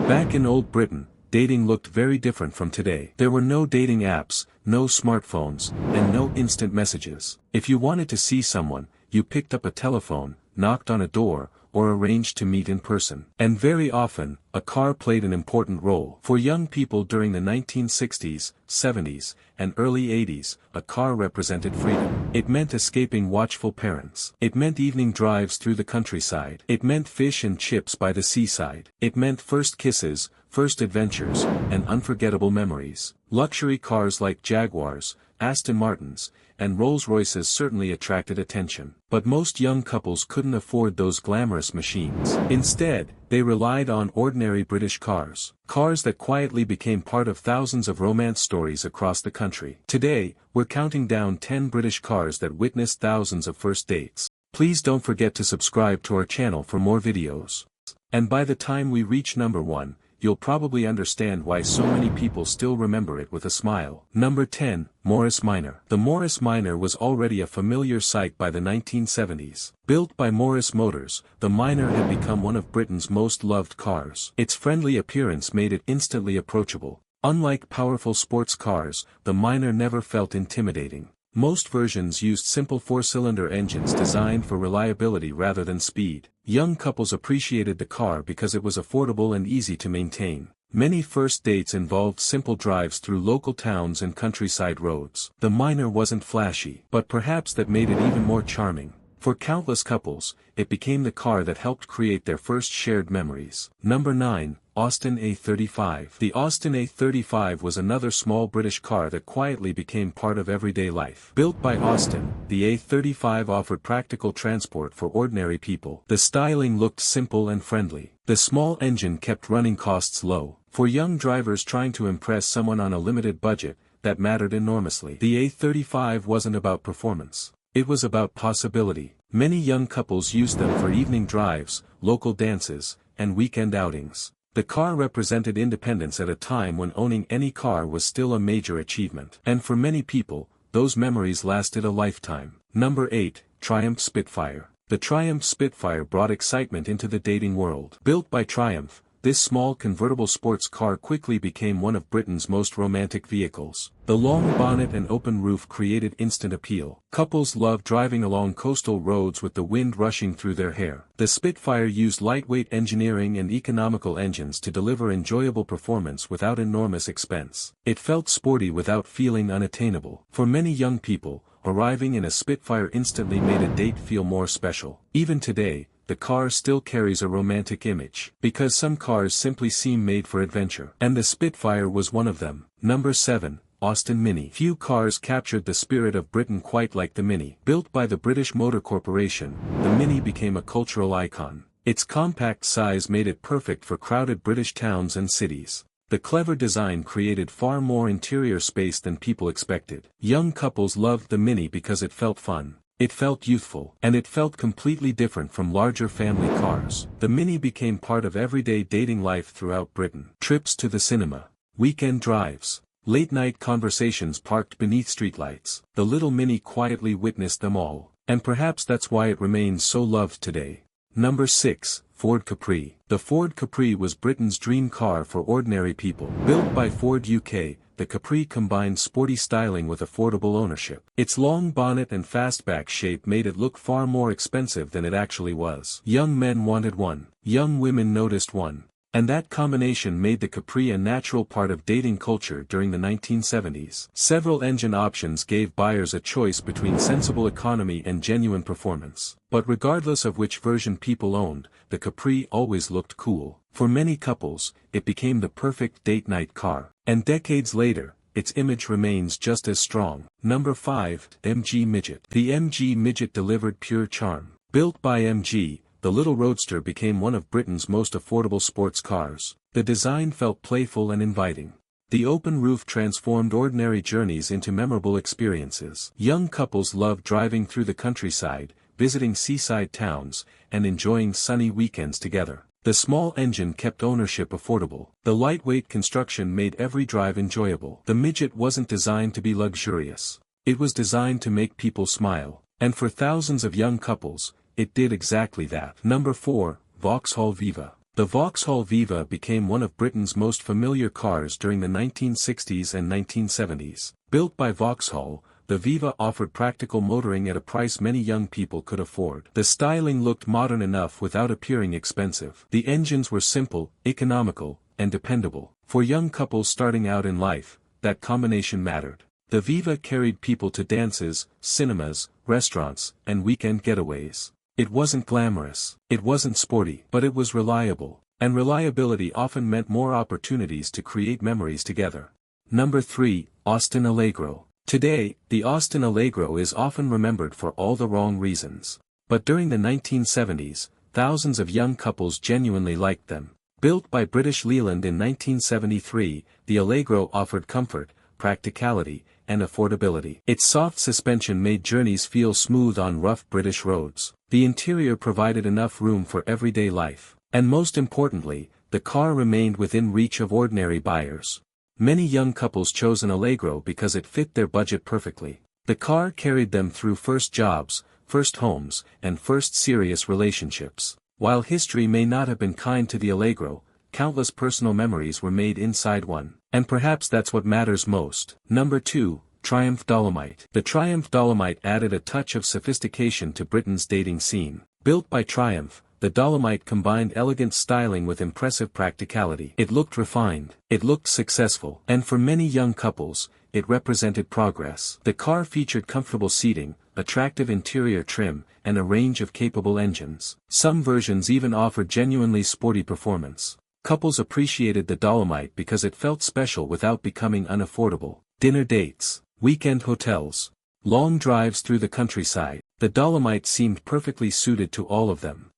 Back in old Britain, dating looked very different from today. There were no dating apps, no smartphones, and no instant messages. If you wanted to see someone, you picked up a telephone, knocked on a door, or arranged to meet in person. And very often, a car played an important role. For young people during the 1960s, 70s, and early 80s, a car represented freedom. It meant escaping watchful parents. It meant evening drives through the countryside. It meant fish and chips by the seaside. It meant first kisses, first adventures, and unforgettable memories. Luxury cars like Jaguars, Aston Martins, and Rolls-Royces certainly attracted attention. But most young couples couldn't afford those glamorous machines. Instead, they relied on ordinary British cars. Cars that quietly became part of thousands of romance stories across the country. Today, we're counting down 10 British cars that witnessed thousands of first dates. Please don't forget to subscribe to our channel for more videos. And by the time we reach number 1, you'll probably understand why so many people still remember it with a smile. Number 10, Morris Minor. The Morris Minor was already a familiar sight by the 1970s. Built by Morris Motors, the Minor had become one of Britain's most loved cars. Its friendly appearance made it instantly approachable. Unlike powerful sports cars, the Minor never felt intimidating. Most versions used simple four-cylinder engines designed for reliability rather than speed. Young couples appreciated the car because it was affordable and easy to maintain. Many first dates involved simple drives through local towns and countryside roads. The Minor wasn't flashy, but perhaps that made it even more charming. For countless couples, it became the car that helped create their first shared memories. Number 9, Austin A35. The Austin A35 was another small British car that quietly became part of everyday life. Built by Austin, the A35 offered practical transport for ordinary people. The styling looked simple and friendly. The small engine kept running costs low. For young drivers trying to impress someone on a limited budget, that mattered enormously. The A35 wasn't about performance. It was about possibility. Many young couples used them for evening drives, local dances, and weekend outings. The car represented independence at a time when owning any car was still a major achievement. And for many people, those memories lasted a lifetime. Number 8, Triumph Spitfire. The Triumph Spitfire brought excitement into the dating world. Built by Triumph, this small convertible sports car quickly became one of Britain's most romantic vehicles. The long bonnet and open roof created instant appeal. Couples loved driving along coastal roads with the wind rushing through their hair. The Spitfire used lightweight engineering and economical engines to deliver enjoyable performance without enormous expense. It felt sporty without feeling unattainable. For many young people, arriving in a Spitfire instantly made a date feel more special. Even today, the car still carries a romantic image, because some cars simply seem made for adventure. And the Spitfire was one of them. Number 7, Austin Mini. Few cars captured the spirit of Britain quite like the Mini. Built by the British Motor Corporation, the Mini became a cultural icon. Its compact size made it perfect for crowded British towns and cities. The clever design created far more interior space than people expected. Young couples loved the Mini because it felt fun. It felt youthful, and it felt completely different from larger family cars. The Mini became part of everyday dating life throughout Britain. Trips to the cinema, weekend drives, late-night conversations parked beneath streetlights. The little Mini quietly witnessed them all, and perhaps that's why it remains so loved today. Number 6, Ford Capri. The Ford Capri was Britain's dream car for ordinary people. Built by Ford UK, the Capri combined sporty styling with affordable ownership. Its long bonnet and fastback shape made it look far more expensive than it actually was. Young men wanted one. Young women noticed one. And that combination made the Capri a natural part of dating culture during the 1970s. Several engine options gave buyers a choice between sensible economy and genuine performance. But regardless of which version people owned, the Capri always looked cool. For many couples, it became the perfect date night car. And decades later, its image remains just as strong. Number 5, MG Midget. The MG Midget delivered pure charm. Built by MG, the little roadster became one of Britain's most affordable sports cars. The design felt playful and inviting. The open roof transformed ordinary journeys into memorable experiences. Young couples loved driving through the countryside, visiting seaside towns, and enjoying sunny weekends together. The small engine kept ownership affordable. The lightweight construction made every drive enjoyable. The Midget wasn't designed to be luxurious. It was designed to make people smile. And for thousands of young couples, it did exactly that. Number 4, Vauxhall Viva. The Vauxhall Viva became one of Britain's most familiar cars during the 1960s and 1970s. Built by Vauxhall, the Viva offered practical motoring at a price many young people could afford. The styling looked modern enough without appearing expensive. The engines were simple, economical, and dependable. For young couples starting out in life, that combination mattered. The Viva carried people to dances, cinemas, restaurants, and weekend getaways. It wasn't glamorous, it wasn't sporty, but it was reliable, and reliability often meant more opportunities to create memories together. Number 3, Austin Allegro. Today, the Austin Allegro is often remembered for all the wrong reasons. But during the 1970s, thousands of young couples genuinely liked them. Built by British Leyland in 1973, the Allegro offered comfort, practicality, and affordability. Its soft suspension made journeys feel smooth on rough British roads. The interior provided enough room for everyday life. And most importantly, the car remained within reach of ordinary buyers. Many young couples chose an Allegro because it fit their budget perfectly. The car carried them through first jobs, first homes, and first serious relationships. While history may not have been kind to the Allegro, countless personal memories were made inside one. And perhaps that's what matters most. Number 2, Triumph Dolomite. The Triumph Dolomite added a touch of sophistication to Britain's dating scene. Built by Triumph, the Dolomite combined elegant styling with impressive practicality. It looked refined, it looked successful, and for many young couples, it represented progress. The car featured comfortable seating, attractive interior trim, and a range of capable engines. Some versions even offered genuinely sporty performance. Couples appreciated the Dolomite because it felt special without becoming unaffordable. Dinner dates, weekend hotels, long drives through the countryside, the Dolomite seemed perfectly suited to all of them.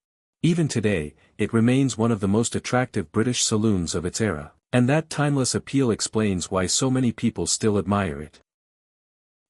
Even today, it remains one of the most attractive British saloons of its era, and that timeless appeal explains why so many people still admire it.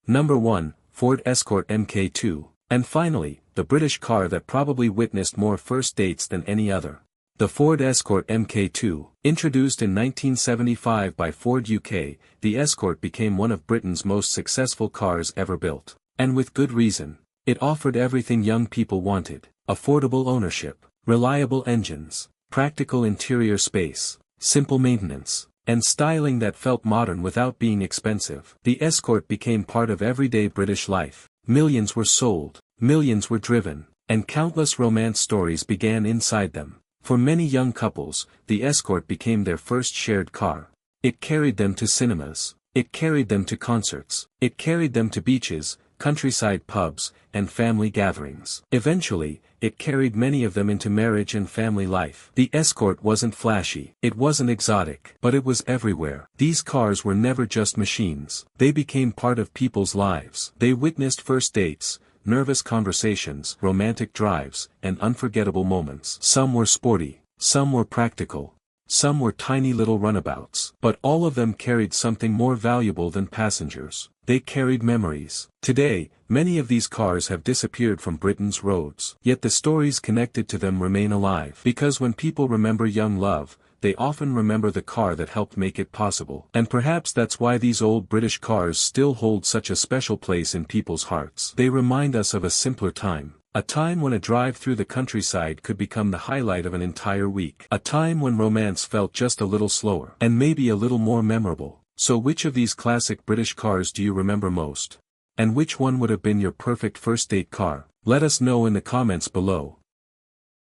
Number 1, Ford Escort Mk2. And finally, the British car that probably witnessed more first dates than any other. The Ford Escort Mk2. Introduced in 1975 by Ford UK, the Escort became one of Britain's most successful cars ever built. And with good reason. It offered everything young people wanted: affordable ownership, reliable engines, practical interior space, simple maintenance, and styling that felt modern without being expensive. The Escort became part of everyday British life. Millions were sold, millions were driven, and countless romance stories began inside them. For many young couples, the Escort became their first shared car. It carried them to cinemas, it carried them to concerts, it carried them to beaches, countryside pubs, and family gatherings. Eventually, it carried many of them into marriage and family life. The Escort wasn't flashy, it wasn't exotic, but it was everywhere. These cars were never just machines. They became part of people's lives. They witnessed first dates, nervous conversations, romantic drives, and unforgettable moments. Some were sporty, some were practical, some were tiny little runabouts. But all of them carried something more valuable than passengers. They carried memories. Today, many of these cars have disappeared from Britain's roads. Yet the stories connected to them remain alive. Because when people remember young love, they often remember the car that helped make it possible. And perhaps that's why these old British cars still hold such a special place in people's hearts. They remind us of a simpler time. A time when a drive through the countryside could become the highlight of an entire week. A time when romance felt just a little slower. And maybe a little more memorable. So which of these classic British cars do you remember most? And which one would have been your perfect first date car? Let us know in the comments below.